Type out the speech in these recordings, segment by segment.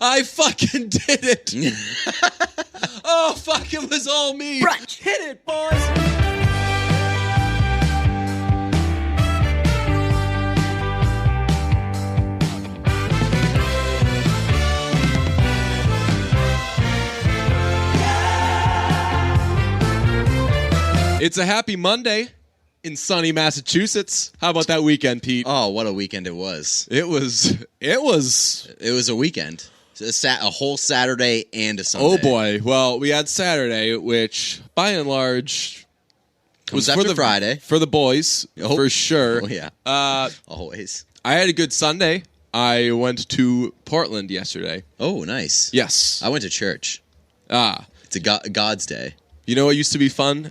I fucking did it. Oh, fuck, it was all me. Brunch. Hit it, boys. It's a happy Monday in sunny Massachusetts. How about that weekend, Pete? Oh, what a weekend it was. It was a weekend. A whole Saturday and a Sunday. Oh, boy. Well, we had Saturday, which, by and large, was was after Friday. For the boys, for sure. Oh, yeah. Always. I had a good Sunday. I went to Portland yesterday. Oh, nice. Yes. I went to church. It's a God's day. You know what used to be fun?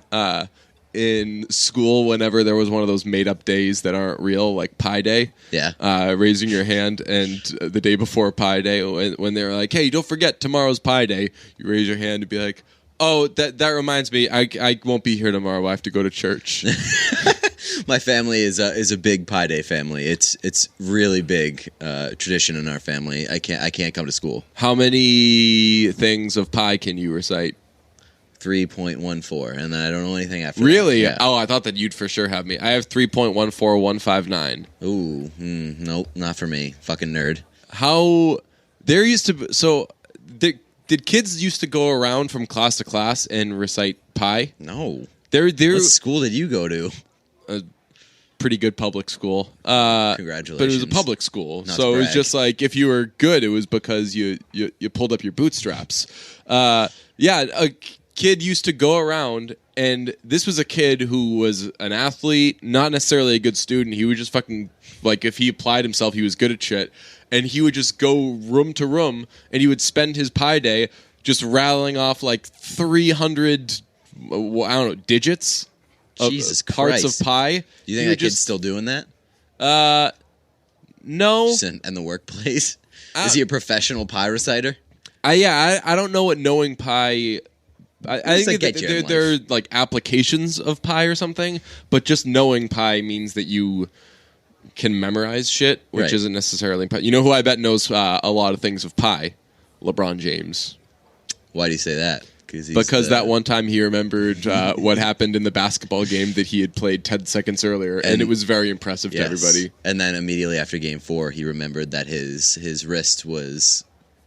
In school, whenever there was one of those made-up days that aren't real, like Pi Day. Yeah. Raising your hand, and the day before Pi Day, when they're like, hey, don't forget, tomorrow's Pi Day, you raise your hand and be like, oh, that reminds me, I won't be here tomorrow, I have to go to church. My family is a big Pi Day family. It's really big tradition in our family. I can't come to school. How many things of pi can you recite? 3.14, and then I don't know anything after Really? that. Yeah. Oh, I thought that you'd for sure have me. I have 3.14159. Ooh, nope, not for me. Fucking nerd. There used to be, so did kids used to go around from class to class and recite pi? No. What What school did you go to? A pretty good public school. Congratulations. But it was a public school. Not So to it was brag. just like, if you were good, it was because you pulled up your bootstraps. A kid used to go around, and this was a kid who was an athlete, not necessarily a good student. He would just fucking, like, if he applied himself, he was good at shit. And he would just go room to room, and he would spend his Pi Day just rattling off like 300, I don't know, digits of Jesus parts Christ. of pi. Do you think that kid's still doing that? No. Just in the workplace? Is he a professional pi reciter? I don't know what knowing pi. I think get you in they're like applications of pi or something, but just knowing pi means that you can memorize shit, which Right. isn't necessarily pi. You know who I bet knows a lot of things of pi? LeBron James. Why do you say that? Because that one time he remembered what happened in the basketball game that he had played 10 seconds earlier, and it was very impressive to everybody. And then immediately after Game 4, he remembered that his wrist was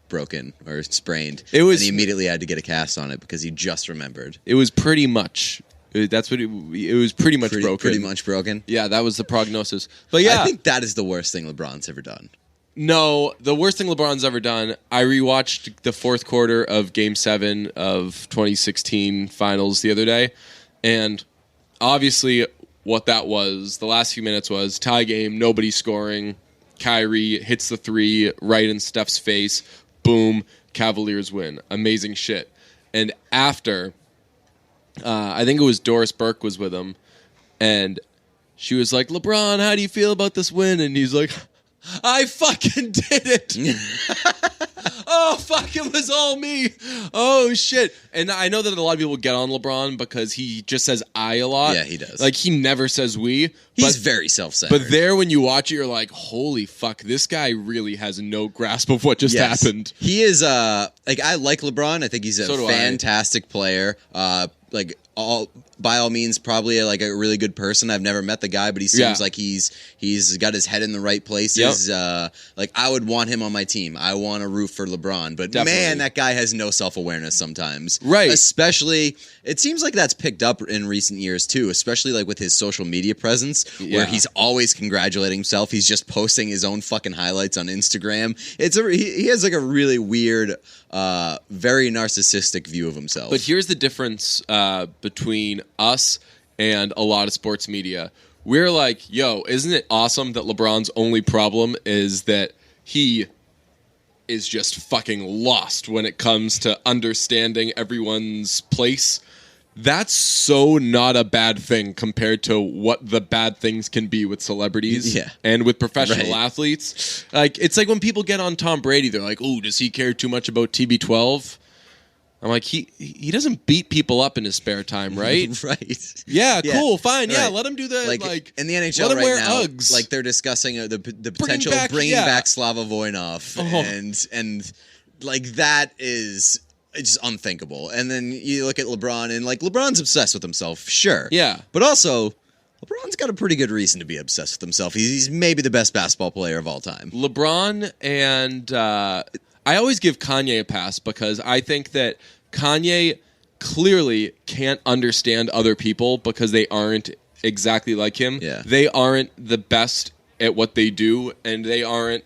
broken or sprained. And he immediately had to get a cast on it because he just remembered. It was pretty much. That's what it was. Pretty much broken. Pretty much broken. Yeah, that was the prognosis. But yeah, I think that is the worst thing LeBron's ever done. No, the worst thing LeBron's ever done. I rewatched the fourth quarter of Game 7 of 2016 Finals the other day, and obviously what that was, the last few minutes was tie game, nobody scoring. Kyrie hits the three right in Steph's face. Boom, Cavaliers win. Amazing shit. And after, I think it was Doris Burke was with him, and she was like, LeBron, how do you feel about this win? And he's like, I fucking did it. Oh, fuck, it was all me. Oh, shit. And I know that a lot of people get on LeBron because he just says I a lot. Yeah, he does. Like, he never says we. He's very self-centered. But there, when you watch it, you're like, holy fuck, this guy really has no grasp of what just happened. He is, I like LeBron. I think he's a fantastic player. By all means, probably a really good person. I've never met the guy, but he seems like he's got his head in the right places. Yep. I would want him on my team. I want to root for LeBron, but man, that guy has no self-awareness sometimes. Right. Especially, it seems like that's picked up in recent years too, especially with his social media presence, where he's always congratulating himself. He's just posting his own fucking highlights on Instagram. He has a really weird, very narcissistic view of himself. But here's the difference between us and a lot of sports media. We're like, yo, isn't it awesome that LeBron's only problem is that he is just fucking lost when it comes to understanding everyone's place? That's so not a bad thing compared to what the bad things can be with celebrities and with professional athletes. It's like when people get on Tom Brady, they're like, "Oh, does he care too much about TB12?" I'm like, he doesn't beat people up in his spare time, right? Right. Yeah, cool, fine. Right. Yeah, let him do that. In the NHL let him right wear now, Uggs. They're discussing the potential of bringing back Slava Voinov like that is just unthinkable. And then you look at LeBron, and like LeBron's obsessed with himself, sure. Yeah. But also, LeBron's got a pretty good reason to be obsessed with himself. He's maybe the best basketball player of all time. LeBron and I always give Kanye a pass because I think that Kanye clearly can't understand other people because they aren't exactly like him. Yeah. They aren't the best at what they do, and they aren't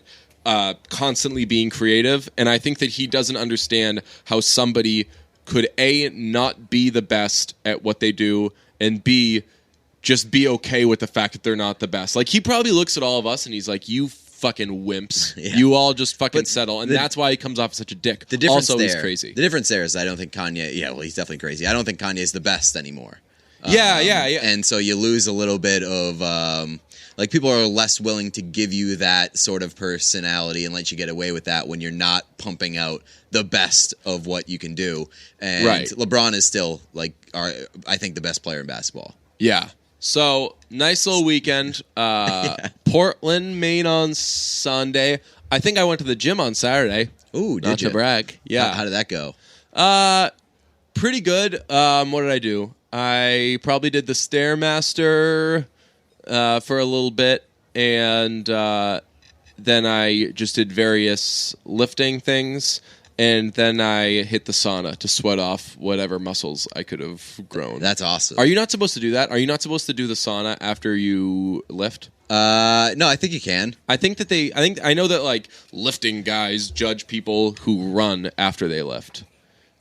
constantly being creative. And I think that he doesn't understand how somebody could A, not be the best at what they do, and B, just be okay with the fact that they're not the best. Like, he probably looks at all of us and he's like, you fucking wimps. Yeah. You all just fucking settle. And that's why he comes off as such a dick. The difference also, there, he's crazy. The difference there is I don't think Kanye... Yeah, well, he's definitely crazy. I don't think Kanye's the best anymore. Yeah. And so you lose a little bit of... like, people are less willing to give you that sort of personality and let you get away with that when you're not pumping out the best of what you can do. And LeBron is still, like, I think, the best player in basketball. Yeah. So, nice little weekend. Portland, Maine on Sunday. I think I went to the gym on Saturday. Ooh, did Not you? to brag. Yeah. How did that go? Pretty good. What did I do? I probably did the Stairmaster for a little bit, and then I just did various lifting things, and then I hit the sauna to sweat off whatever muscles I could have grown. That's awesome. Are you not supposed to do that? Are you not supposed to do the sauna after you lift? No, I think you can. I think that I know that like lifting guys judge people who run after they lift.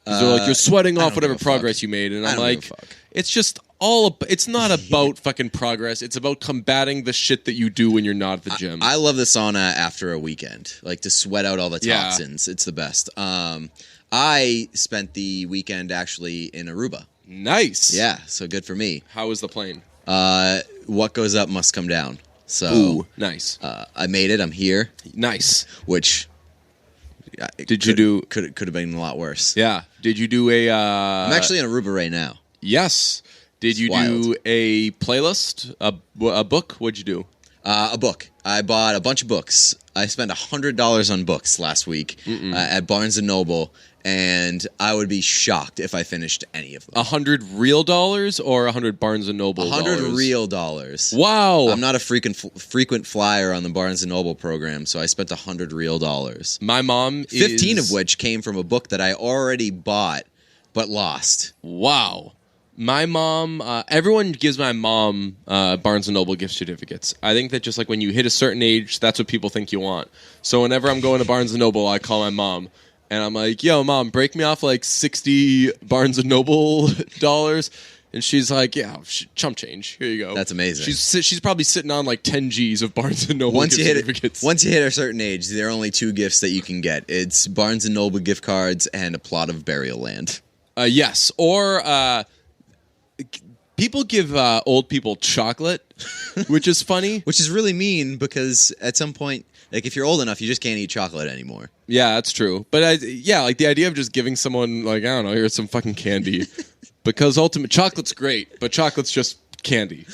They're like, you're sweating off whatever progress you made, and I'm like, it's just it's not about fucking progress. It's about combating the shit that you do when you're not at the gym. I love the sauna after a weekend, like to sweat out all the toxins. Yeah. It's the best. I spent the weekend actually in Aruba. Nice. Yeah, so good for me. How was the plane? What goes up must come down. So, ooh, nice. I made it. I'm here. Nice. Which could have been a lot worse. Yeah. Did you do a? I'm actually in Aruba right now. Yes. Did you do a playlist? A book? What'd you do? A book. I bought a bunch of books. I spent $100 on books last week at Barnes & Noble, and I would be shocked if I finished any of them. $100 real dollars or $100 Barnes & Noble $100 real dollars. Wow. I'm not a frequent flyer on the Barnes & Noble program, so I spent $100 real dollars. My mom 15 of which came from a book that I already bought but lost. Wow. My mom, everyone gives my mom Barnes & Noble gift certificates. I think that just like when you hit a certain age, that's what people think you want. So whenever I'm going to Barnes & Noble, I call my mom, and I'm like, yo, Mom, break me off like 60 Barnes & Noble dollars. And she's like, yeah, chump change. Here you go. That's amazing. She's probably sitting on like 10 G's of Barnes & Noble gift certificates. Once you hit a certain age, there are only two gifts that you can get. It's Barnes & Noble gift cards and a plot of burial land. Yes, or... people give old people chocolate, which is funny. Which is really mean because at some point, like if you're old enough, you just can't eat chocolate anymore. Yeah, that's true. But like the idea of just giving someone like, I don't know, here's some fucking candy. Because chocolate's great, but chocolate's just candy.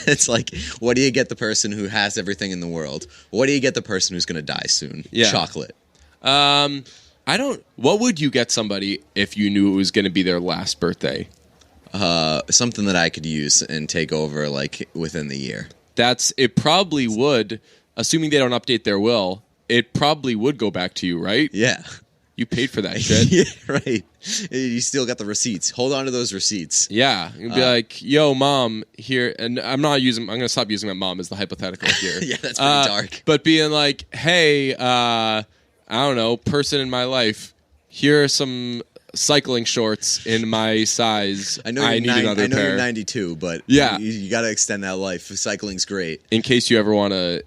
It's like, what do you get the person who has everything in the world? What do you get the person who's going to die soon? Yeah. Chocolate. What would you get somebody if you knew it was going to be their last birthday? Something that I could use and take over like within the year. It probably would, assuming they don't update their will, it probably would go back to you, right? Yeah. You paid for that shit. Yeah, right. You still got the receipts. Hold on to those receipts. Yeah. You'd be like, yo, Mom, here, and I'm going to stop using my mom as the hypothetical here. Yeah, that's pretty dark. But being like, hey, I don't know, person in my life, here are some cycling shorts in my size. I need another pair. You're 92, but yeah, you got to extend that life. Cycling's great. In case you ever want to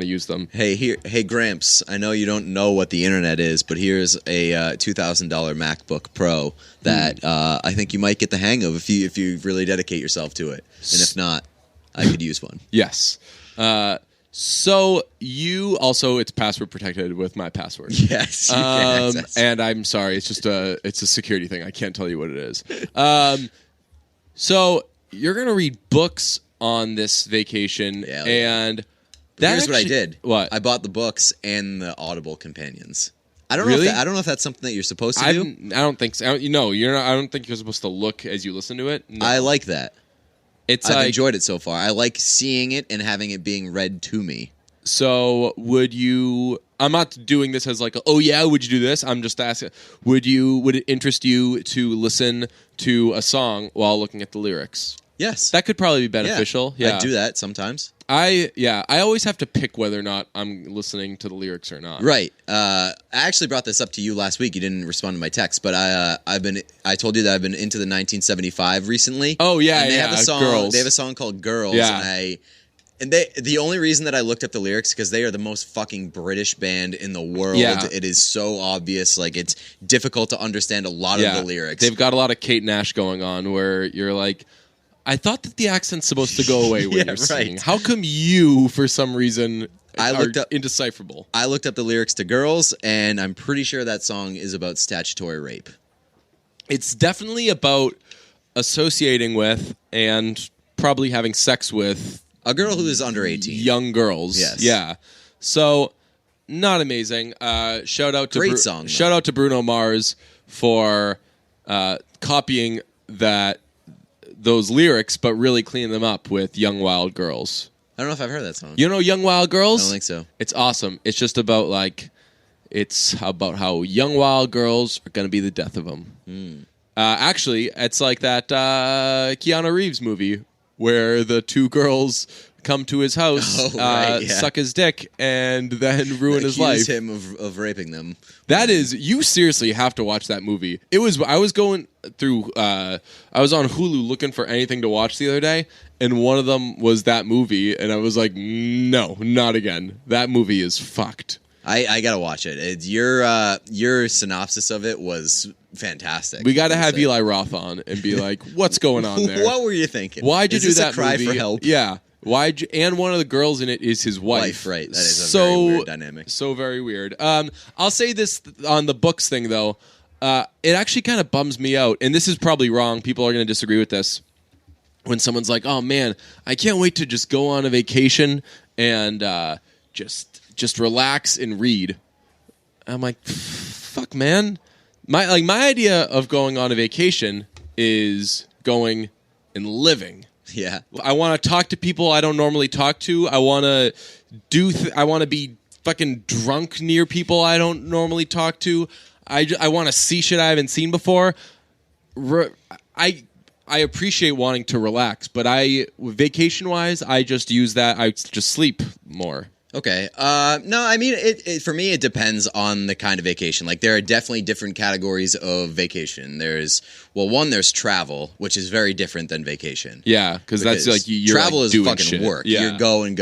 use them. Hey Gramps, I know you don't know what the internet is, but here's a $2,000 MacBook Pro that I think you might get the hang of if you really dedicate yourself to it. And if not, I could use one. Yes. So it's password protected with my password. Yes, you can access. And I'm sorry, it's just it's a security thing. I can't tell you what it is. So you're gonna read books on this vacation, and here's what I did. What? I bought the books and the Audible companions. I don't really? know. I don't know if that's something that you're supposed to do. I don't think so. You're not. I don't think you're supposed to look as you listen to it. No. I like that. I've enjoyed it so far. I like seeing it and having it being read to me. So would you? I'm not doing this as like, oh yeah, would you do this? I'm just asking. Would it interest you to listen to a song while looking at the lyrics? Yes, that could probably be beneficial. Yeah. I do that sometimes. I always have to pick whether or not I'm listening to the lyrics or not. Right. I actually brought this up to you last week. You didn't respond to my text, but I told you that I've been into the 1975 recently. Oh yeah, and they have a song. Girls. They have a song called Girls. Yeah. The only reason that I looked up the lyrics because they are the most fucking British band in the world. Yeah. It is so obvious. Like, it's difficult to understand a lot of the lyrics. They've got a lot of Kate Nash going on where you're like, I thought that the accent's supposed to go away when you're singing. How come you, for some reason, are indecipherable? I looked up the lyrics to Girls, and I'm pretty sure that song is about statutory rape. It's definitely about associating with and probably having sex with a girl who is under 18. Young girls. Yes. Yeah. So, not amazing. Shout out to Great song. Shout out to Bruno Mars for copying those lyrics, but really cleaning them up with Young Wild Girls. I don't know if I've heard that song. You know Young Wild Girls? I don't think so. It's awesome. It's just about how young wild girls are going to be the death of them. Actually, it's like that Keanu Reeves movie where the two girls come to his house, suck his dick, and then ruin his life. Accuse him of raping them. That is, you seriously have to watch that movie. I was going through, I was on Hulu looking for anything to watch the other day, and one of them was that movie, and I was like, no, not again. That movie is fucked. I gotta watch it. Your synopsis of it was fantastic. We got to have Eli Roth on and be like, what's going on there? What were you thinking? Why'd you do that cry movie? For help? Yeah. And one of the girls in it is his wife. Right. That is a very weird dynamic. So very weird. I'll say this on the books thing, though. It actually kind of bums me out, and this is probably wrong. People are going to disagree with this. When someone's like, oh, man, I can't wait to just go on a vacation and just relax and read. I'm like, fuck, man. My idea of going on a vacation is going and living. Yeah. I want to talk to people I don't normally talk to. I want to I want to be fucking drunk near people I don't normally talk to. I want to see shit I haven't seen before. I appreciate wanting to relax, but vacation-wise, I just use that. I just sleep more. Okay. No, I mean, for me, it depends on the kind of vacation. Like, there are definitely different categories of vacation. There's travel, which is very different than vacation. Yeah, because that's like you're travel like is doing fucking shit. work. Yeah. You're going.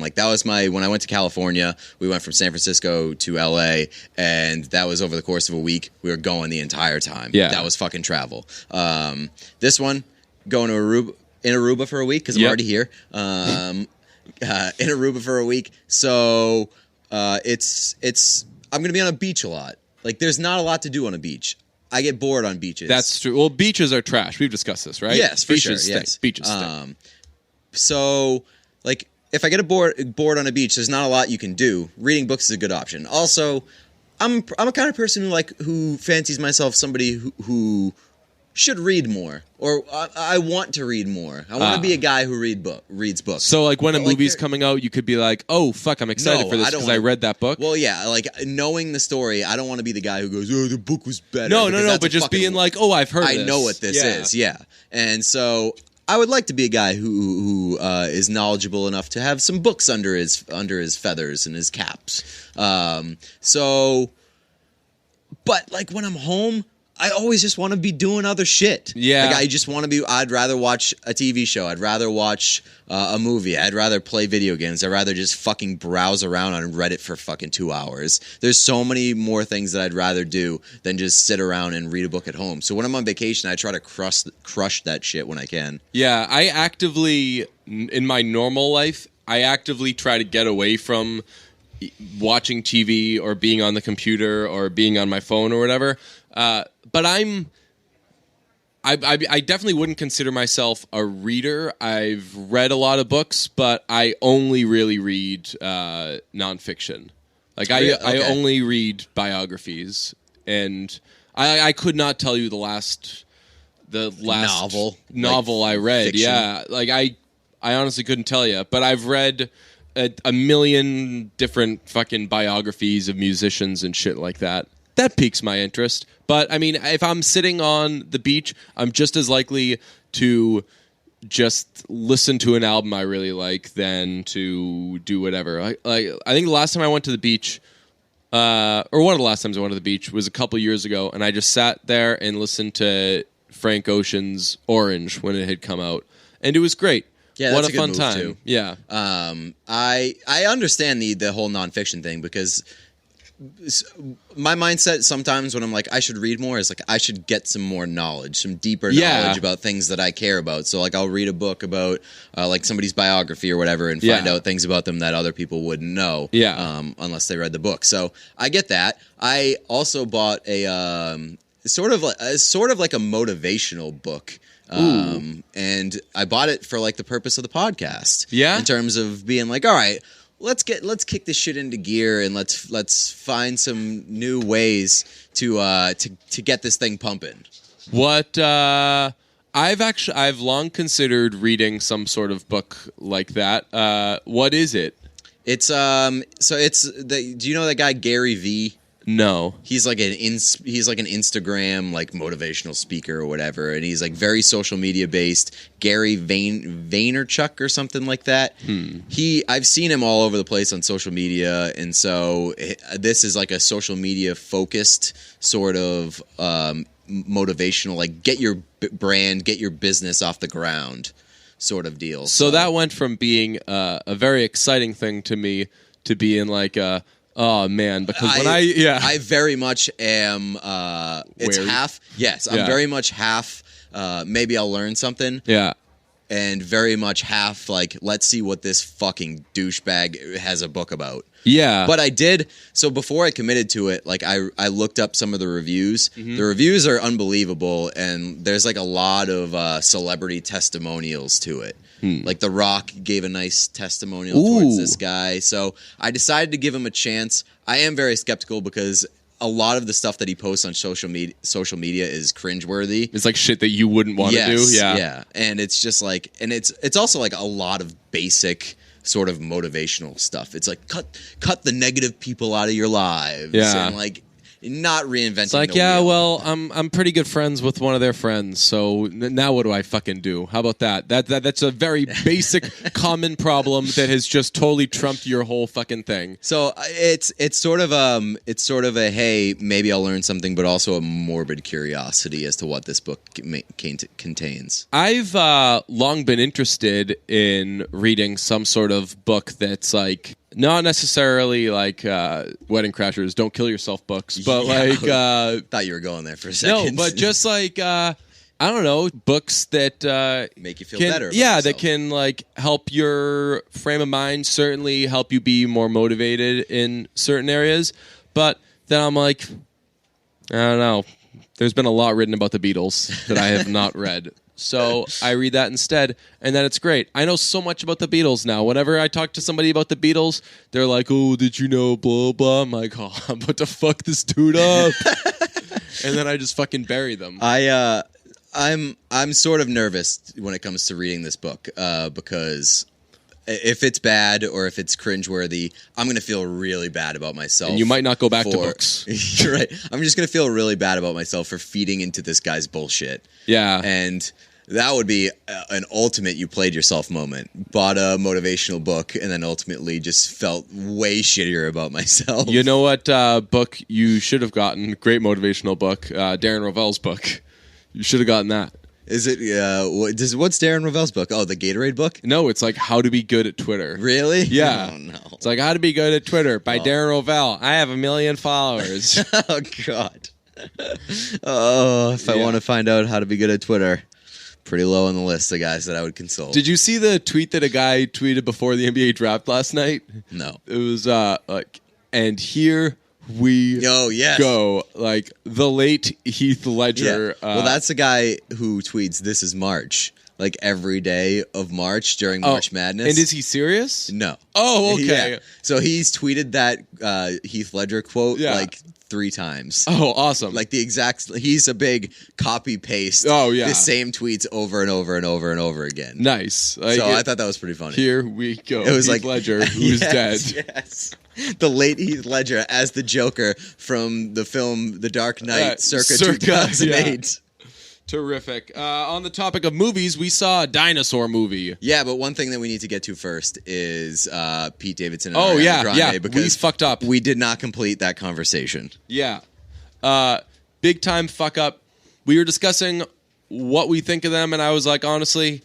Like, that was when I went to California, we went from San Francisco to LA, and that was over the course of a week. We were going the entire time. Yeah. That was fucking travel. This one, going to Aruba for a week, because I'm already here. In Aruba for a week, so it's I'm gonna be on a beach a lot. Like, there's not a lot to do on a beach. I get bored on beaches. That's true. Well, beaches are trash. We've discussed this, right? Yes, for beaches sure. Stink. Yes. Beaches stink. So, like, if I get bored on a beach, there's not a lot you can do. Reading books is a good option. Also, I'm a kind of person who fancies myself somebody who should read more, or I want to read more. I want to be a guy who reads books. So, like, when a movie's coming out, you could be like, "Oh, fuck, I'm excited for this because I read that book." Well, yeah, like, knowing the story, I don't want to be the guy who goes, "Oh, the book was better." No, but just being like, "Oh, I've heard. I know what this is." Yeah, and so I would like to be a guy who is knowledgeable enough to have some books under his feathers and his caps. But like, when I'm home, I always just want to be doing other shit. Yeah. Like, I just want to be, I'd rather watch a TV show. I'd rather watch a movie. I'd rather play video games. I'd rather just fucking browse around on Reddit for fucking 2 hours. There's so many more things that I'd rather do than just sit around and read a book at home. So when I'm on vacation, I try to crush that shit when I can. Yeah, I actively, in my normal life, I actively try to get away from watching TV or being on the computer or being on my phone or whatever. But I definitely wouldn't consider myself a reader. I've read a lot of books, but I only really read nonfiction. Like I only read biographies, and I could not tell you the last novel I read. Fiction. Yeah, like I honestly couldn't tell you, but I've read a million different fucking biographies of musicians and shit like that. That piques my interest. But I mean, if I'm sitting on the beach, I'm just as likely to just listen to an album I really like than to do whatever. I think the last time I went to the beach, or one of the last times I went to the beach, was a couple years ago, and I just sat there and listened to Frank Ocean's Orange when it had come out, and it was great. Yeah, what that's a fun time. Too. Yeah. I understand the whole nonfiction thing, because my mindset sometimes when I'm like, I should read more, is like, I should get some more knowledge, some deeper knowledge about things that I care about. So like, I'll read a book about like somebody's biography or whatever, and find out things about them that other people wouldn't know, unless they read the book. So I get that. I also bought a sort of like a motivational book. And I bought it for like the purpose of the podcast. Yeah. In terms of being like, all right, let's kick this shit into gear, and let's find some new ways to get this thing pumping. What I've long considered reading some sort of book like that. What is it? It's do you know that guy Gary V? No. He's like an Instagram like motivational speaker or whatever, and he's like very social media based. Gary Vaynerchuk or something like that. I've seen him all over the place on social media, and so this is like a social media focused sort of motivational, like get your brand, get your business off the ground sort of deal. So that went from being a very exciting thing to me to being like a, oh man, because I very much am. It's wary. Half. Yes, I'm very much half. Maybe I'll learn something. Yeah, and very much half like, let's see what this fucking douchebag has a book about. Yeah, but I did. So before I committed to it, like I looked up some of the reviews. Mm-hmm. The reviews are unbelievable, and there's like a lot of celebrity testimonials to it. Like The Rock gave a nice testimonial towards this guy. So I decided to give him a chance. I am very skeptical because a lot of the stuff that he posts on social media is cringeworthy. It's like shit that you wouldn't want to do. Yeah. Yeah. And it's just like, and it's also like a lot of basic sort of motivational stuff. It's like cut the negative people out of your lives. Yeah. And like, not reinventing. It's like, well, I'm pretty good friends with one of their friends, so now what do I fucking do? How about that? That's a very basic, common problem that has just totally trumped your whole fucking thing. So it's sort of a hey, maybe I'll learn something, but also a morbid curiosity as to what this book contains. I've long been interested in reading some sort of book that's like, not necessarily like Wedding Crashers, Don't Kill Yourself books, but like... thought you were going there for a second. No, but just like, I don't know, books that... make you feel better about yourself. That can like help your frame of mind, certainly help you be more motivated in certain areas. But then I'm like, I don't know. There's been a lot written about the Beatles that I have not read. So I read that instead, and then it's great. I know so much about the Beatles now. Whenever I talk to somebody about the Beatles, they're like, oh, did you know blah, blah. I'm like, oh, I'm about to fuck this dude up. And then I just fucking bury them. I'm sort of nervous when it comes to reading this book because if it's bad or if it's cringeworthy, I'm going to feel really bad about myself. And you might not go back to books. You're right. I'm just going to feel really bad about myself for feeding into this guy's bullshit. Yeah. And that would be an ultimate you played yourself moment. Bought a motivational book and then ultimately just felt way shittier about myself. You know what book you should have gotten? Great motivational book. Darren Rovell's book. You should have gotten that. Is it, what's Darren Rovell's book? Oh, the Gatorade book? No, it's like How to Be Good at Twitter. Really? Yeah. Oh, no. It's like How to Be Good at Twitter by Darren Rovell. I have 1 million followers. Oh, God. If I want to find out how to be good at Twitter, pretty low on the list of guys that I would consult. Did you see the tweet that a guy tweeted before the NBA draft last night? No. It was like, and here we go, like the late Heath Ledger. Yeah. Well, that's the guy who tweets, "This is March." like every day of March during March Madness. And is he serious? No. Oh, okay. Yeah. So he's tweeted that Heath Ledger quote like 3 times. Oh, awesome. Like the exact, he's a big copy paste. Oh, yeah. The same tweets over and over and over and over again. Nice. So I thought that was pretty funny. Here we go. It was Heath like Ledger, who's dead. Yes. The late Heath Ledger as the Joker from the film The Dark Knight circa 2008. Yeah. Terrific. On the topic of movies, we saw a dinosaur movie. Yeah, but one thing that we need to get to first is Pete Davidson and Ariana Grande, because we fucked up. We did not complete that conversation. Yeah. Big time fuck up. We were discussing what we think of them, and I was like, honestly,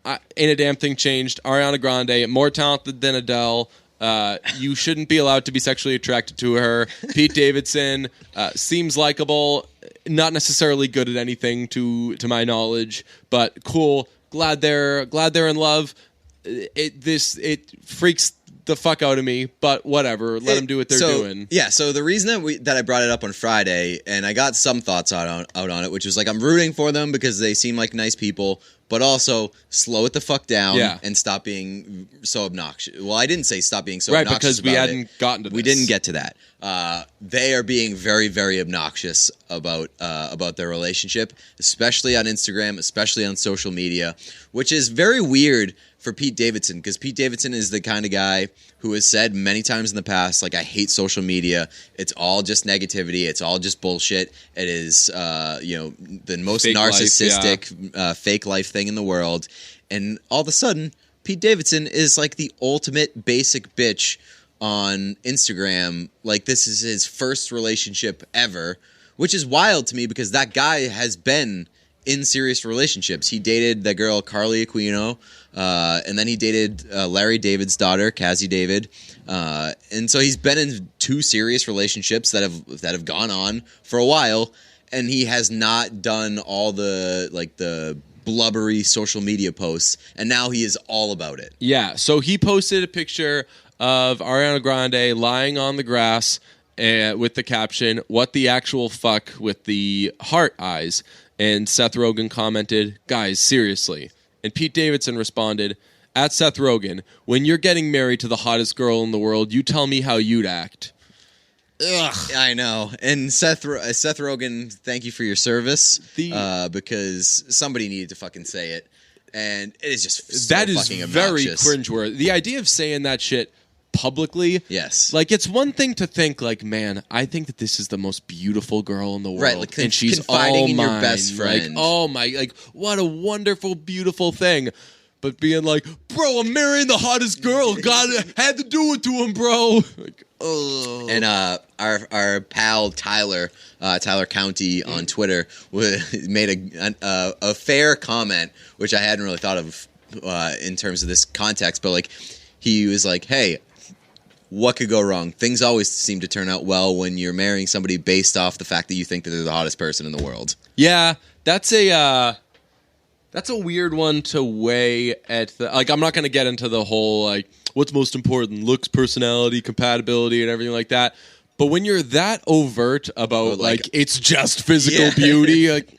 ain't a damn thing changed. Ariana Grande, more talented than Adele. You shouldn't be allowed to be sexually attracted to her. Pete Davidson seems likable, not necessarily good at anything to my knowledge, but cool. Glad they're in love. It freaks the fuck out of me, but whatever. Let them do what they're doing. Yeah. So the reason that I brought it up on Friday, and I got some thoughts out on it, which was like I'm rooting for them because they seem like nice people. But also, slow it the fuck down and stop being so obnoxious. Well, I didn't say stop being so obnoxious. Right, because we hadn't gotten to this. We didn't get to that. They are being very, very obnoxious about their relationship, especially on Instagram, especially on social media, which is very weird for Pete Davidson, because Pete Davidson is the kind of guy who has said many times in the past, like, I hate social media. It's all just negativity. It's all just bullshit. It is, the most fake narcissistic, fake life thing in the world. And all of a sudden, Pete Davidson is like the ultimate basic bitch on Instagram. Like, this is his first relationship ever, which is wild to me because that guy has been in serious relationships. He dated the girl Carly Aquino, and then he dated Larry David's daughter, Cassie David, and so he's been in 2 serious relationships that have gone on for a while, and he has not done all the blubbery social media posts, and now he is all about it. Yeah, so he posted a picture of Ariana Grande lying on the grass with the caption, "What the actual fuck," with the heart eyes. And Seth Rogen commented, "Guys, seriously." And Pete Davidson responded, "At Seth Rogen, when you're getting married to the hottest girl in the world, you tell me how you'd act." Ugh. I know. And Seth Rogen, thank you for your service, because somebody needed to fucking say it. And it is just so that is fucking very obnoxious. cringeworthy. The idea of saying that shit publicly, yes, like, it's one thing to think like, man, I think that this is the most beautiful girl in the world, right? Like, and she's confiding all in mine. your best friend. Like, oh my, like, what a wonderful, beautiful thing. But being like, bro, I'm marrying the hottest girl. God had to do it to him, bro. Like, oh. And our pal Tyler County on Twitter made a fair comment, which I hadn't really thought of in terms of this context, but like, he was like, "Hey, what could go wrong? Things always seem to turn out well when you're marrying somebody based off the fact that you think that they're the hottest person in the world." Yeah, that's a weird one to weigh at the, like, I'm not going to get into the whole, like, what's most important, looks, personality, compatibility, and everything like that. But when you're that overt about, like it's just physical beauty, like,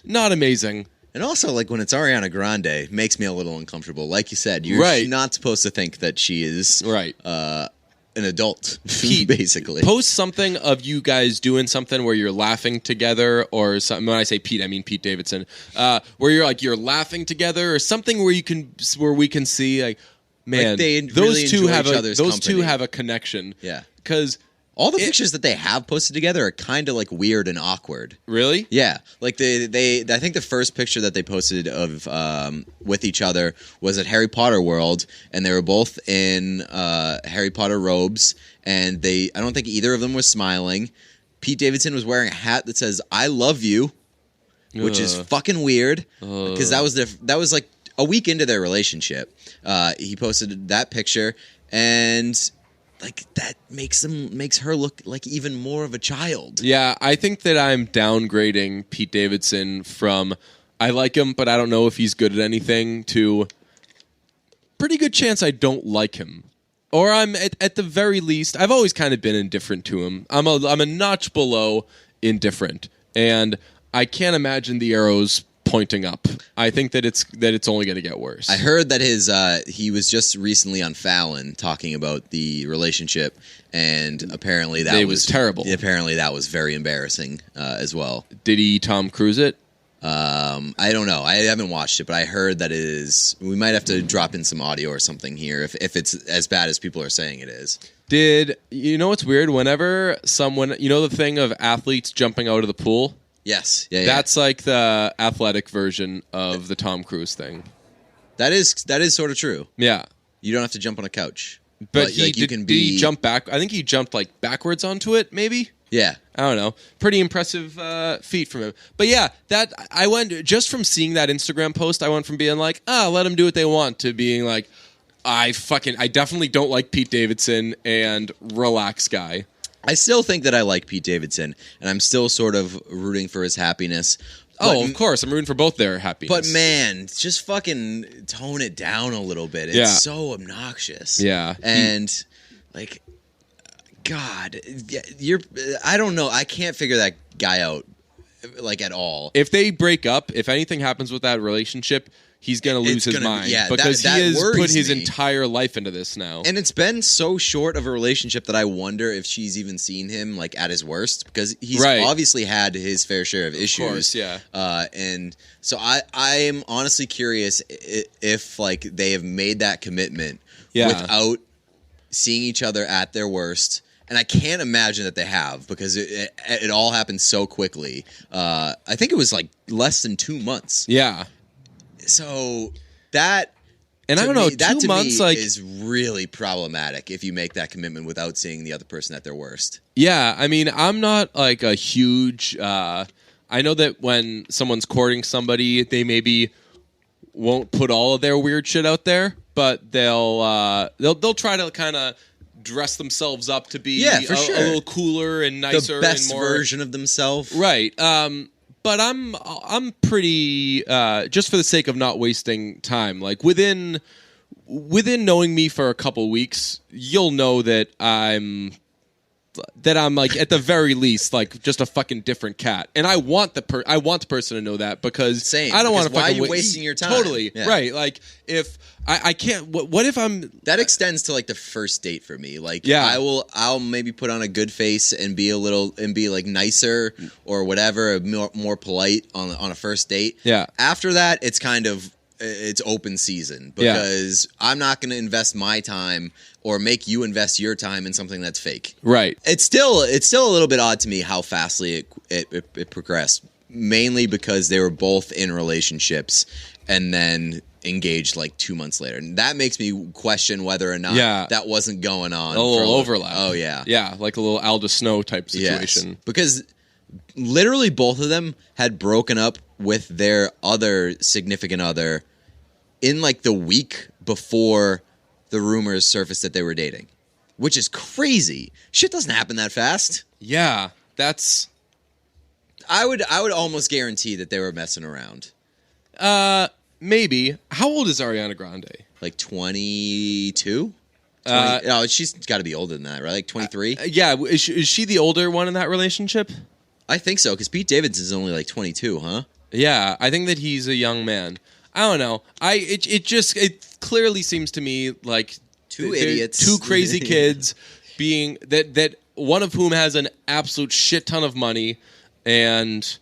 not amazing. And also, like, when it's Ariana Grande, makes me a little uncomfortable. Like you said, you're not supposed to think that she is an adult, Pete, basically. Post something of you guys doing something where you're laughing together, or something. When I say Pete, I mean Pete Davidson. Where you're laughing together, or something where we can see, like, man, like, they those really two have those two have a connection. Yeah, because all the pictures that they have posted together are kind of like weird and awkward. Really? Yeah. Like they I think the first picture that they posted of with each other was at Harry Potter World, and they were both in Harry Potter robes, and I don't think either of them was smiling. Pete Davidson was wearing a hat that says "I love you," which is fucking weird, because that was like a week into their relationship. He posted that picture, and like, that makes her look like even more of a child. Yeah, I think that I'm downgrading Pete Davidson from I like him, but I don't know if he's good at anything, to pretty good chance I don't like him. Or I'm at the very least, I've always kind of been indifferent to him. I'm a notch below indifferent, and I can't imagine the arrows pointing up. I think that it's only going to get worse. I heard that he was just recently on Fallon talking about the relationship, and apparently that was terrible. Apparently that was very embarrassing as well. Did he Tom Cruise it? I don't know. I haven't watched it, but I heard that it is. We might have to drop in some audio or something here if it's as bad as people are saying it is. Did you know what's weird? Whenever someone, the thing of athletes jumping out of the pool. Yes, yeah. That's like the athletic version of the Tom Cruise thing. That is sort of true. Yeah, you don't have to jump on a couch, but did he jump back? I think he jumped like backwards onto it, maybe. Yeah. I don't know. Pretty impressive feat from him. But yeah, I went just from seeing that Instagram post, I went from being like, let them do what they want to being like, I definitely don't like Pete Davidson and relax guy. I still think that I like Pete Davidson, and I'm still sort of rooting for his happiness. Of course. I'm rooting for both their happiness. But man, just fucking tone it down a little bit. It's so obnoxious. Yeah. And like, God, I don't know. I can't figure that guy out, like, at all. If they break up, if anything happens with that relationship, he's going to lose his mind. Yeah, because he has put his entire life into this now. And it's been so short of a relationship that I wonder if she's even seen him, like, at his worst. Because he's obviously had his fair share of issues. Of course, yeah. And so I am honestly curious if, like, they have made that commitment without seeing each other at their worst. And I can't imagine that they have, because it all happened so quickly. I think it was like less than 2 months. Yeah. So that, and I don't know, 2 months is really problematic if you make that commitment without seeing the other person at their worst. Yeah, I mean, I'm not like a huge. I know that when someone's courting somebody, they maybe won't put all of their weird shit out there, but they'll try to kind of dress themselves up to be a little cooler and nicer, the best and more version of themselves, right? But I'm pretty just for the sake of not wasting time. Like within knowing me for a couple weeks, you'll know that I'm like at the very least like just a fucking different cat, and I want the person to know that, because I don't want to. Why are you wasting your time? Totally right. Like if I can't. What if I'm? That extends to like the first date for me. Like I'll maybe put on a good face and be like nicer or whatever, more polite on a first date. Yeah. After that, it's open season, because I'm not going to invest my time or make you invest your time in something that's fake. Right. It's still a little bit odd to me how fastly it progressed, mainly because they were both in relationships and then engaged like 2 months later. And that makes me question whether or not that wasn't going on. A little overlap. Oh, yeah. Yeah, like a little Alda Snow type situation. Yes, because literally both of them had broken up with their other significant other in like the week before the rumors surfaced that they were dating, which is crazy. Shit doesn't happen that fast. Yeah, that's. I would almost guarantee that they were messing around. Maybe. How old is Ariana Grande? Like 22? No, she's got to be older than that, right? Like 23? Yeah, is she the older one in that relationship? I think so, because Pete Davidson's only like 22, huh? Yeah, I think that he's a young man. I don't know. It clearly seems to me like two idiots, two crazy kids, being that one of whom has an absolute shit ton of money, and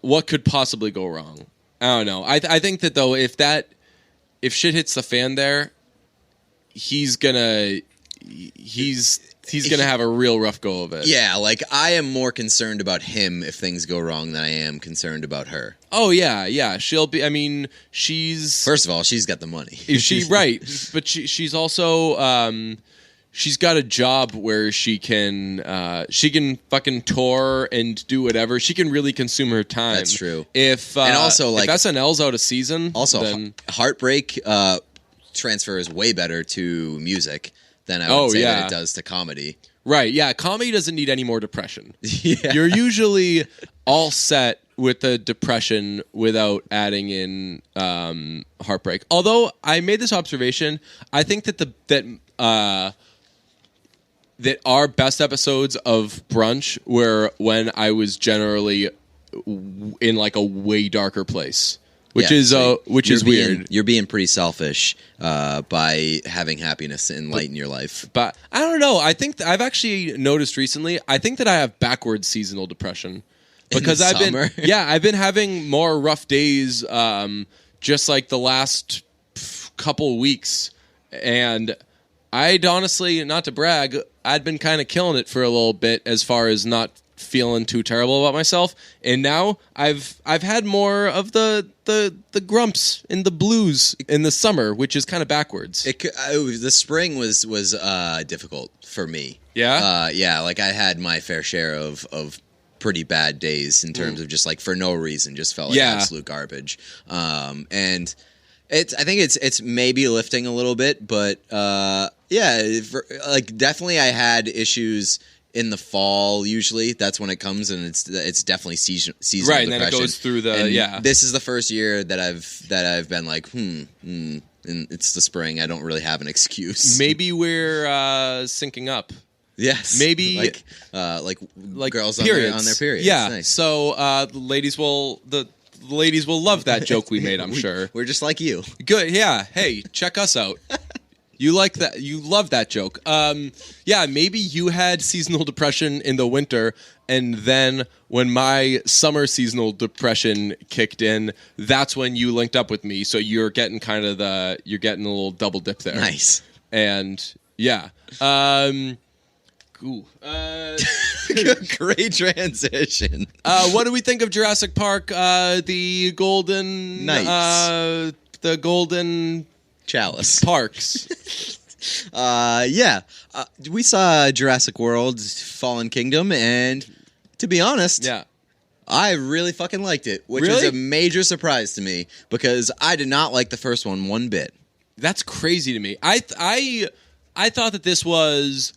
what could possibly go wrong? I don't know. I think that though, if shit hits the fan there, he's gonna have a real rough go of it. Yeah, like I am more concerned about him if things go wrong than I am concerned about her. Oh yeah. She'll be. I mean, she's first of all, she's got the money. She right, but she's also she's got a job where she can fucking tour and do whatever. She can really consume her time. That's true. And also like if SNL's out of season, also then Heartbreak transfers way better to music than I would say that it does to comedy. Right, yeah. Comedy doesn't need any more depression. Yeah. You're usually all set with the depression without adding in heartbreak. Although I made this observation, I think that that our best episodes of Brunch were when I was generally in like a way darker place, which is weird. You're being pretty selfish by having happiness and light in your life. But I don't know. I think I've actually noticed recently. I think that I have backwards seasonal depression because I've been having more rough days, just like the last couple weeks, and I'd honestly, not to brag, I'd been kind of killing it for a little bit as far as not feeling too terrible about myself, and now I've had more of the grumps and the blues in the summer, which is kind of backwards. The spring was difficult for me. Yeah, like I had my fair share of pretty bad days in terms of just like for no reason, just felt like absolute garbage. And I think it's maybe lifting a little bit, but definitely I had issues in the fall. Usually that's when it comes, and it's definitely seasonal right, depression. And then it goes through This is the first year that I've been like, and it's the spring. I don't really have an excuse. Maybe we're syncing up. Yes, maybe like girls on their periods. Yeah, nice. So the ladies will love that joke we made. I'm sure we're just like you. Good, yeah. Hey, check us out. You like that? You love that joke. Yeah, maybe you had seasonal depression in the winter, and then when my summer seasonal depression kicked in, that's when you linked up with me. So you're getting a little double dip there. Nice. And yeah. Ooh. Great transition. What do we think of Jurassic Park? The Golden Knights. The Golden Chalice Parks. We saw Jurassic World: Fallen Kingdom, and to be honest, I really fucking liked it, which was a major surprise to me because I did not like the first one bit. That's crazy to me. I thought that this was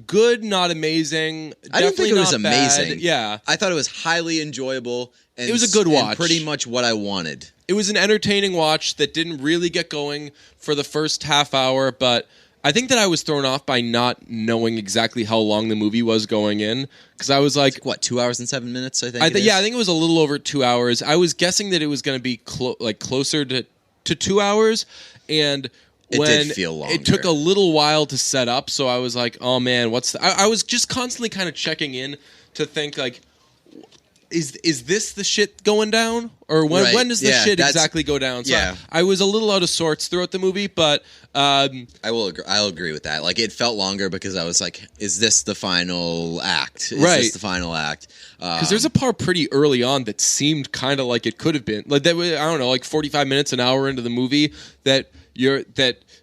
good, not amazing. I didn't think it was amazing. Bad. Yeah, I thought it was highly enjoyable. And it was a good watch. Pretty much what I wanted. It was an entertaining watch that didn't really get going for the first half hour, but I think that I was thrown off by not knowing exactly how long the movie was going in, because I was like, what, 2 hours and 7 minutes? I think. I think it was a little over 2 hours. I was guessing that it was going to be closer to 2 hours, and it did feel longer. It took a little while to set up, so I was like, oh man, I was just constantly kind of checking in to think like, is this the shit going down, or when does the shit exactly go down? So I was a little out of sorts throughout the movie, but I'll agree with that. Like, it felt longer because I was like, is this the final act? Is this the final act? Because there's a part pretty early on that seemed kind of like it could have been like that. I don't know, like 45 minutes, an hour into the movie that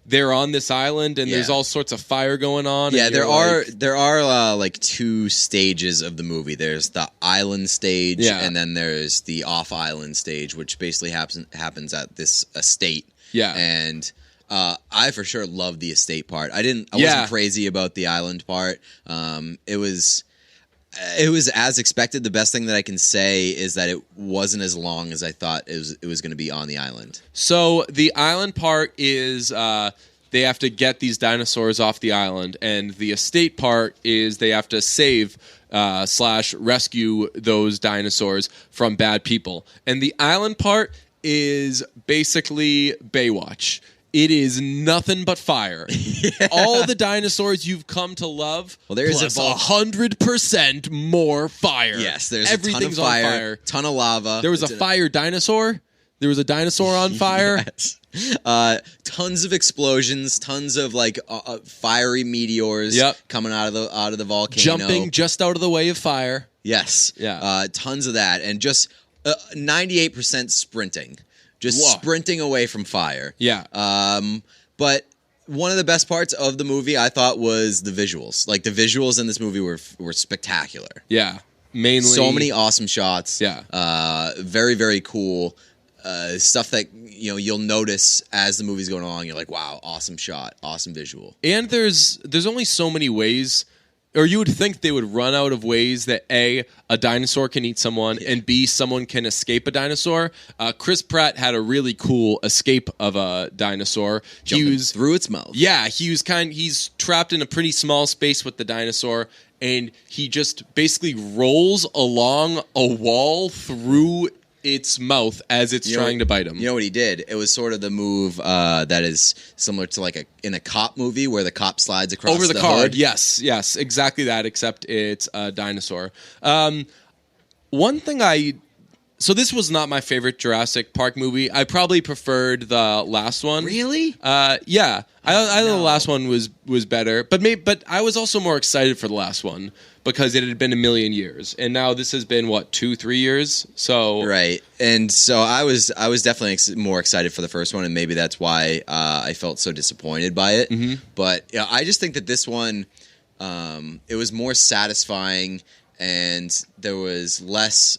they're on this island and there's all sorts of fire going on. Yeah, there are like two stages of the movie. There's the island stage, and then there's the off-island stage, which basically happens at this estate. Yeah, and I for sure loved the estate part. I wasn't crazy about the island part. It was as expected. The best thing that I can say is that it wasn't as long as I thought it was going to be on the island. So the island part is they have to get these dinosaurs off the island, and the estate part is they have to save / rescue those dinosaurs from bad people. And the island part is basically Baywatch. It is nothing but fire. All the dinosaurs you've come to love, there's plus 100% more fire. Yes, there's everything's a ton of fire, on fire. Ton of lava. There was a fire dinosaur. There was a dinosaur on fire. Yes. Tons of explosions. Tons of like fiery meteors coming out of the volcano. Jumping just out of the way of fire. Yes. Yeah. Tons of that, and just 98% sprinting. Just sprinting away from fire. Yeah. But one of the best parts of the movie, I thought, was the visuals. Like, the visuals in this movie were spectacular. Yeah. Mainly. So many awesome shots. Yeah. Very, very cool. Stuff that, you'll notice as the movie's going along. You're like, wow, awesome shot. Awesome visual. And there's only so many ways, or you would think they would run out of ways that A, a dinosaur can eat someone, and B, someone can escape a dinosaur. Chris Pratt had a really cool escape of a dinosaur. Jumping through its mouth. Yeah, he's trapped in a pretty small space with the dinosaur, and he just basically rolls along a wall through its mouth as it's trying to bite him. You know what he did? It was sort of the move that is similar to in a cop movie where the cop slides across over the car. hood. Yes, exactly that, except it's a dinosaur. One thing so this was not my favorite Jurassic Park movie. I probably preferred the last one. Really? Yeah. I thought the last one was better, but I was also more excited for the last one because it had been a million years, and now this has been 2-3 years. So right, and so I was definitely more excited for the first one, and maybe that's why I felt so disappointed by it. Mm-hmm. But I just think that this one, it was more satisfying, and there was less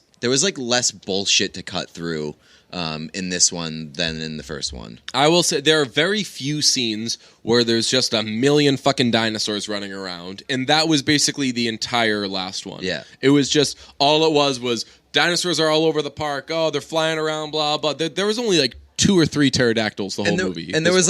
bullshit to cut through in this one than in the first one. I will say there are very few scenes where there's just a million fucking dinosaurs running around, and that was basically the entire last one. Yeah. It was just, all it was dinosaurs are all over the park, oh, they're flying around, blah, blah. There was only 2 or 3 pterodactyls the whole movie. And there was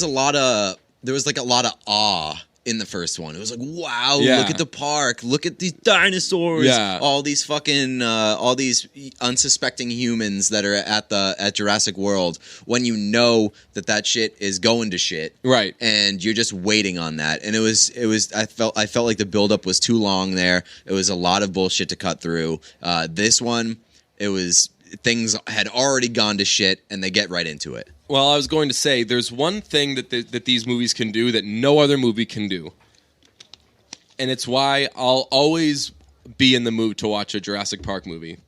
a lot of awe in the first one. It was like, wow, look at the park, look at these dinosaurs, all these fucking all these unsuspecting humans that are at Jurassic World, when you know that shit is going to shit, right? And you're just waiting on that. And it was I felt like the buildup was too long there. It was a lot of bullshit to cut through. This one, it was, things had already gone to shit, and they get right into it. Well, I was going to say, there's one thing that these movies can do that no other movie can do. And it's why I'll always be in the mood to watch a Jurassic Park movie.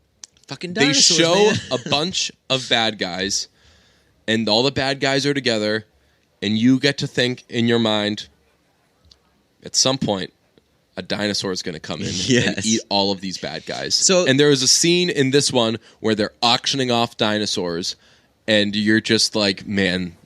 Fucking dinosaurs, they show man. a bunch of bad guys, and all the bad guys are together, and you get to think in your mind, at some point, a dinosaur is going to come in and eat all of these bad guys. And there is a scene in this one where they're auctioning off dinosaurs, and you're just like, man,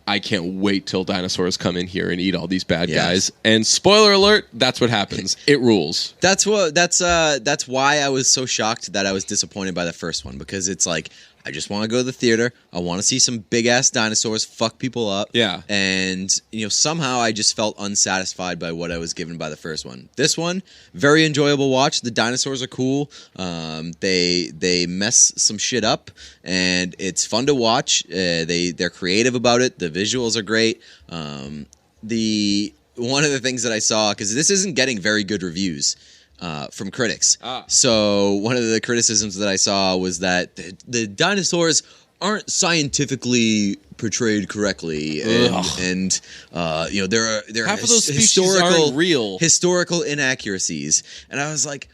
I can't wait till dinosaurs come in here and eat all these bad guys. And spoiler alert, that's what happens. It rules. That's why I was so shocked that I was disappointed by the first one, because it's like, I just want to go to the theater. I want to see some big ass dinosaurs fuck people up. Yeah. And somehow I just felt unsatisfied by what I was given by the first one. This one, very enjoyable watch. The dinosaurs are cool. They mess some shit up, and it's fun to watch. They're creative about it. The visuals are great. One of the things that I saw, because this isn't getting very good reviews from critics. So one of the criticisms that I saw was that the dinosaurs aren't scientifically portrayed correctly, and there are half of those species aren't real. Historical inaccuracies. And I was like,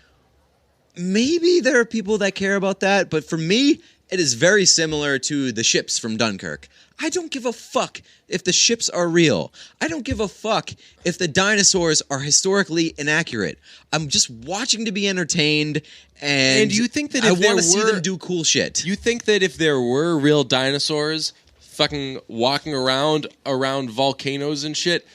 maybe there are people that care about that, but for me, it is very similar to the ships from Dunkirk. I don't give a fuck if the ships are real. I don't give a fuck if the dinosaurs are historically inaccurate. I'm just watching to be entertained, and you think that I want to see them do cool shit. You think that if there were real dinosaurs fucking walking around volcanoes and shit,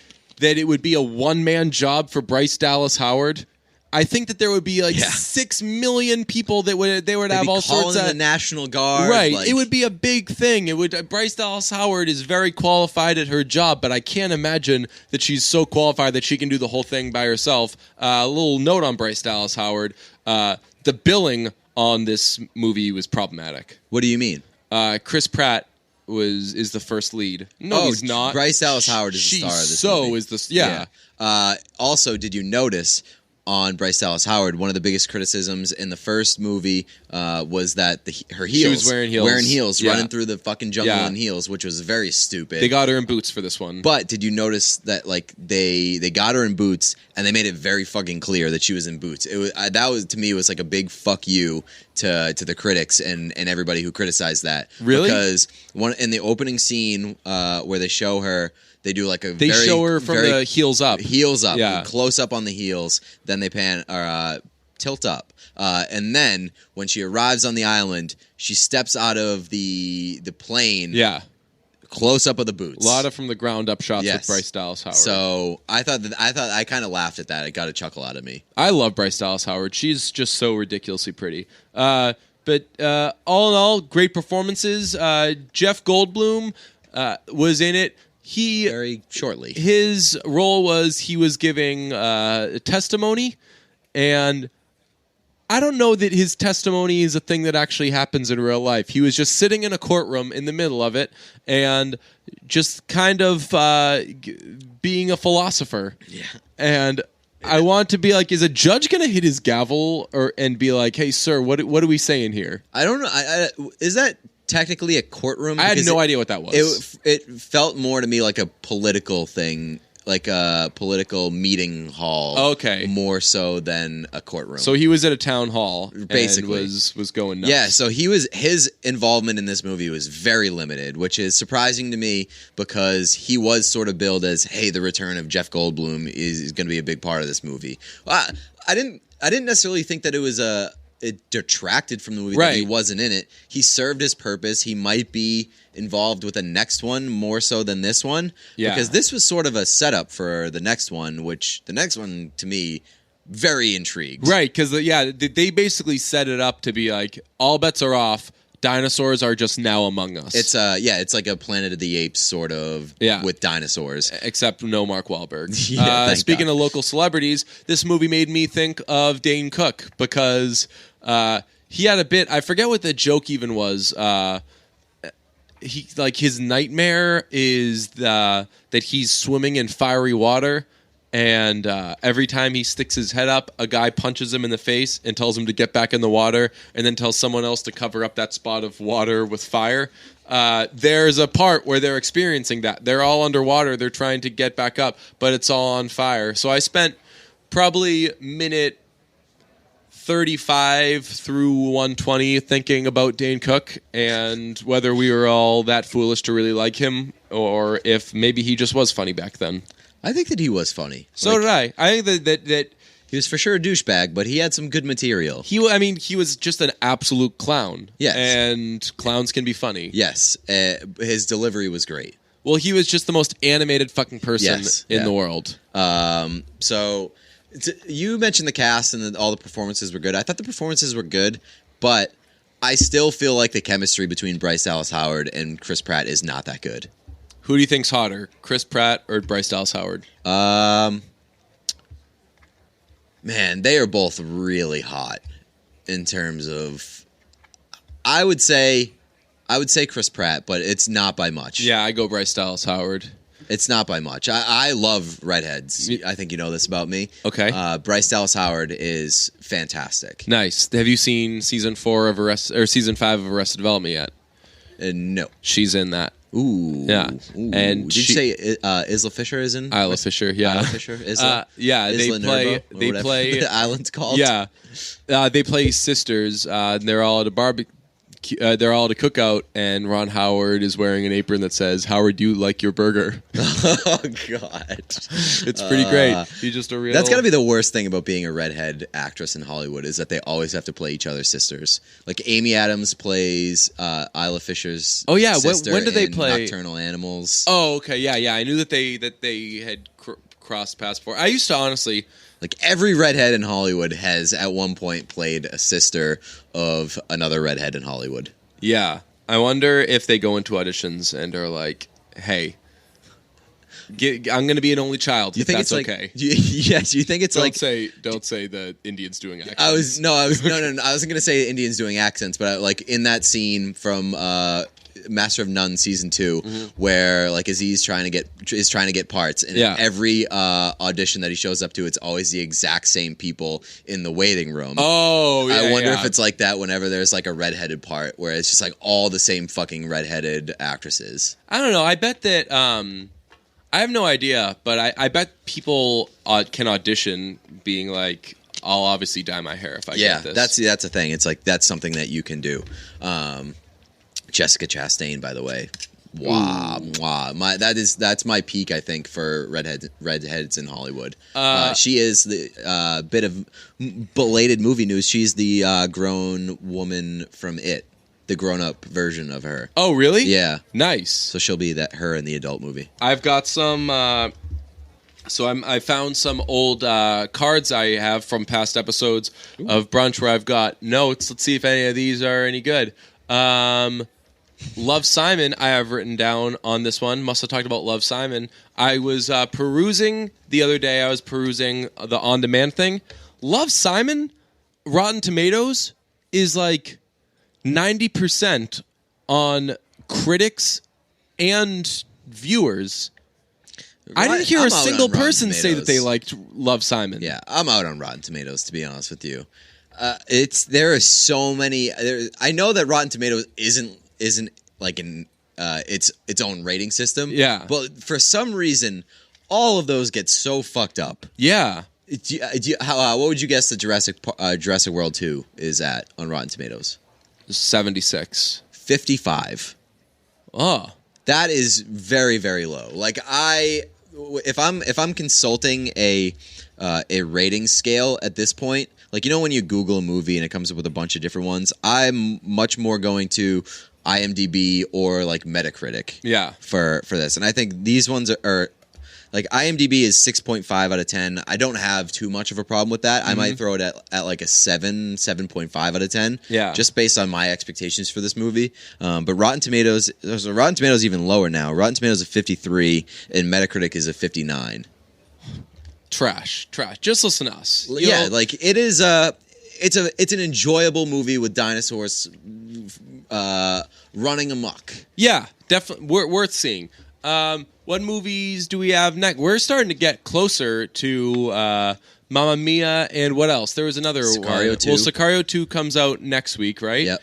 that it would be a one-man job for Bryce Dallas Howard? I think that there would be 6 million people that they would have all sorts of the National Guard. Right, it would be a big thing. It would. Bryce Dallas Howard is very qualified at her job, but I can't imagine that she's so qualified that she can do the whole thing by herself. A little note on Bryce Dallas Howard: the billing on this movie was problematic. What do you mean? Chris Pratt is the first lead. No, he's not. Bryce Dallas Howard is the star of this movie. Is the Also, did you notice? On Bryce Dallas Howard, one of the biggest criticisms in the first movie was that her heels, she was wearing heels, running through the fucking jungle in heels, which was very stupid. They got her in boots for this one. But did you notice that they got her in boots, and they made it very fucking clear that she was in boots? It was that was, to me, was like a big fuck you to the critics and everybody who criticized that. Really? Because in the opening scene where they show her. They do They show her from the heels up. Heels up. Yeah. Close up on the heels. Then they tilt up. And then when she arrives on the island, she steps out of the plane. Yeah. Close up of the boots. A lot of from the ground up shots with Bryce Dallas Howard. So I kind of laughed at that. It got a chuckle out of me. I love Bryce Dallas Howard. She's just so ridiculously pretty. But all in all, great performances. Jeff Goldblum was in it. Very shortly. His role was he was giving testimony, And I don't know that his testimony is a thing that actually happens in real life. He was just sitting in a courtroom in the middle of it and just kind of being a philosopher. Yeah. And I want to be like, is a judge going to hit his gavel and be like, hey, sir, what are we saying here? I don't know. Is that technically a courtroom? I had no idea what that was. It felt more to me like a political thing. Like a political meeting hall, okay, more so than a courtroom. So he was at a town hall, basically, and was going nuts. Yeah, so his involvement in this movie was very limited, which is surprising to me because he was sort of billed as, hey, the return of Jeff Goldblum is going to be a big part of this movie. I didn't necessarily think that it detracted from the movie that he wasn't in it. He served his purpose. He might be involved with the next one more so than this one. Yeah. Because this was sort of a setup for the next one, which the next one, to me, very intrigued. Right, because, they basically set it up to be like, all bets are off. Dinosaurs are just now among us. It's like a Planet of the Apes sort of with dinosaurs. Except no Mark Wahlberg. Speaking of local celebrities, this movie made me think of Dane Cook because he had a bit, I forget what the joke even was. His nightmare is that he's swimming in fiery water, and every time he sticks his head up, a guy punches him in the face and tells him to get back in the water, and then tells someone else to cover up that spot of water with fire. There's a part where they're experiencing that. They're all underwater. They're trying to get back up, but it's all on fire. So I spent probably minute 35 through 120 thinking about Dane Cook and whether we were all that foolish to really like him or if maybe he just was funny back then. I think that he was funny. So did I. I think that he was for sure a douchebag, but he had some good material. He was just an absolute clown. Yes. And clowns can be funny. Yes. His delivery was great. Well, he was just the most animated fucking person in the world. So you mentioned the cast and all the performances were good. I thought the performances were good, but I still feel like the chemistry between Bryce Dallas Howard and Chris Pratt is not that good. Who do you think's hotter, Chris Pratt or Bryce Dallas Howard? Man, they are both really hot in terms of. I would say Chris Pratt, but it's not by much. Yeah, I go Bryce Dallas Howard. It's not by much. I love redheads. I think you know this about me. Okay. Bryce Dallas Howard is fantastic. Nice. Have you seen season 5 of Arrested Development yet? No. She's in that. Ooh. Yeah. Ooh. And did you say Isla Fisher is in? Isla Fisher, yeah. Isla Fisher? Isla? Yeah, Isla they play the island's called. Yeah. They play sisters. And they're all at a barbecue. They're all at a cookout, and Ron Howard is wearing an apron that says, "Howard, do you like your burger?" Oh God, it's pretty great. He's just a real. That's got to be the worst thing about being a redhead actress in Hollywood is that they always have to play each other's sisters. Like Amy Adams plays Isla Fisher's. Oh yeah, sister when do they in play Nocturnal Animals? Oh okay, yeah. I knew that they had crossed paths before. I used to honestly. Like every redhead in Hollywood has at one point played a sister of another redhead in Hollywood. Yeah. I wonder if they go into auditions and are like, hey, I'm going to be an only child. You think that's it's okay? Yes, you think it's don't say the Indians doing accents. I wasn't going to say Indians doing accents, but like in that scene from Master of None season 2, where like Aziz is trying to get parts, and in every audition that he shows up to, it's always the exact same people in the waiting room. Oh, yeah. I wonder if it's like that whenever there's like a redheaded part, where it's just like all the same fucking redheaded actresses. I don't know. I bet that I have no idea, but I bet people can audition being like, I'll obviously dye my hair if I get this. Yeah, that's a thing. It's like that's something that you can do. Jessica Chastain, by the way. Wow. That's my peak, I think, for redheads in Hollywood. She is the bit of belated movie news. She's the grown woman from It, the grown-up version of her. Oh, really? Yeah. Nice. So she'll be her in the adult movie. I've got some... I found some old cards I have from past episodes of Brunch where I've got notes. Let's see if any of these are any good. Love, Simon, I have written down on this one. Must have talked about Love, Simon. I was perusing the other day. I was perusing the on-demand thing. Love, Simon, Rotten Tomatoes is like 90% on critics and viewers. I didn't hear a single person say that they liked Love, Simon. Yeah, I'm out on Rotten Tomatoes, to be honest with you. There are so many. I know that Rotten Tomatoes isn't like its own rating system. Yeah, but for some reason, all of those get so fucked up. Yeah. What would you guess the Jurassic World 2 is at on Rotten Tomatoes? 76. 55. Oh, that is very, very low. Like if I'm consulting a rating scale at this point, like, you know, when you Google a movie and it comes up with a bunch of different ones, I'm much more going to IMDb or like Metacritic. Yeah. For this, and I think these ones are like IMDb is 6.5 out of 10. I don't have too much of a problem with that. I might throw it at like a 7.5 out of 10. Yeah. Just based on my expectations for this movie. But Rotten Tomatoes even lower now. Rotten Tomatoes is 53 and Metacritic is a 59. Trash. Just listen to us. Yeah, like it is it's an enjoyable movie with dinosaurs running amok. Yeah, definitely worth seeing. What movies do we have next? We're starting to get closer to Mamma Mia and what else? There was another Sicario one. 2. Well, Sicario 2 comes out next week, right? Yep.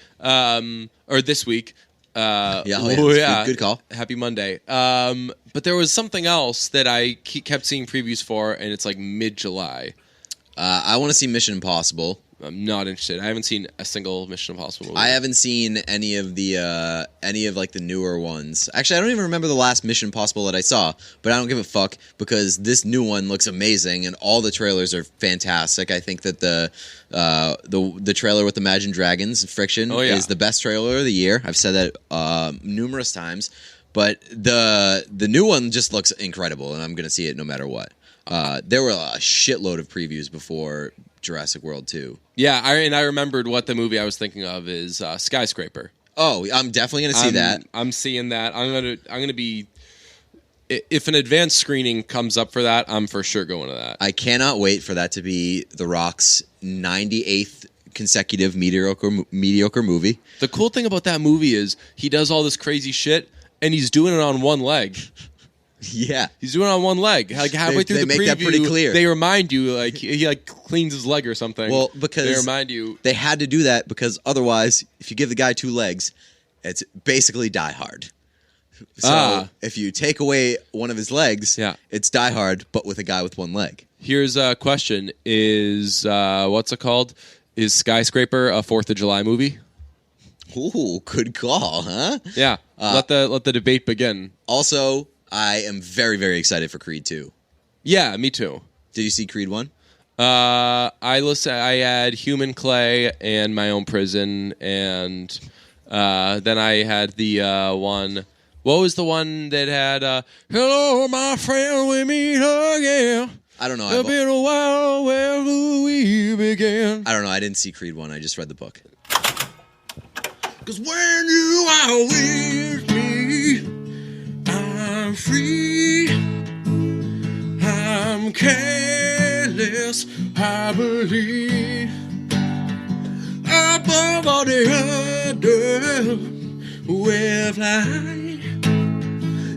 Or this week. Good call. Happy Monday. But there was something else that I kept seeing previews for, and it's like mid-July. I want to see Mission Impossible. I'm not interested. I haven't seen a single Mission Impossible movie. I haven't seen any of like the newer ones. Actually, I don't even remember the last Mission Impossible that I saw, but I don't give a fuck because this new one looks amazing and all the trailers are fantastic. I think that the trailer with Imagine Dragons Friction is the best trailer of the year. I've said that numerous times, but the new one just looks incredible, and I'm going to see it no matter what. There were a shitload of previews before Jurassic World 2. Yeah, I remembered what the movie I was thinking of is Skyscraper. Oh, I'm definitely going to see that. I'm seeing that. I'm gonna be. If an advanced screening comes up for that, I'm for sure going to that. I cannot wait for that to be The Rock's 98th consecutive mediocre movie. The cool thing about that movie is he does all this crazy shit, and he's doing it on one leg. Yeah, he's doing it on one leg. Like halfway through the preview, make that pretty clear. They remind you like he like cleans his leg or something. Well, because they remind you they had to do that because otherwise, if you give the guy two legs, it's basically Die Hard. So if you take away one of his legs, it's Die Hard, but with a guy with one leg. Here's a question: Is what's it called? Is Skyscraper a 4th of July movie? Ooh, good call, huh? Yeah. Let the debate begin. Also, I am very, very excited for Creed 2. Yeah, me too. Did you see Creed 1? I had Human Clay and My Own Prison, and then I had the one. What was the one that had "Hello, my friend, we meet again"? I don't know. It's been a while where we began. I don't know. I didn't see Creed 1. I just read the book. 'Cause when you are with me, I'm free. I'm careless, I believe. Above all the other, we're flying.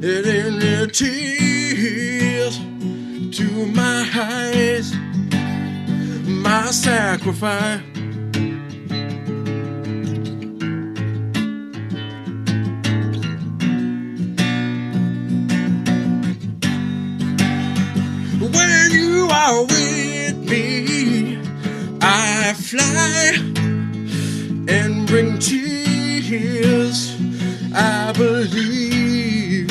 And in the tears to my eyes, my sacrifice. When you are with me, I fly and bring tears, I believe.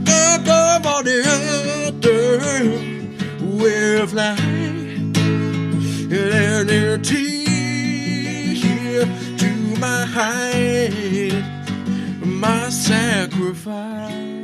Above all the other, we're flying. And a tear to my height, my sacrifice.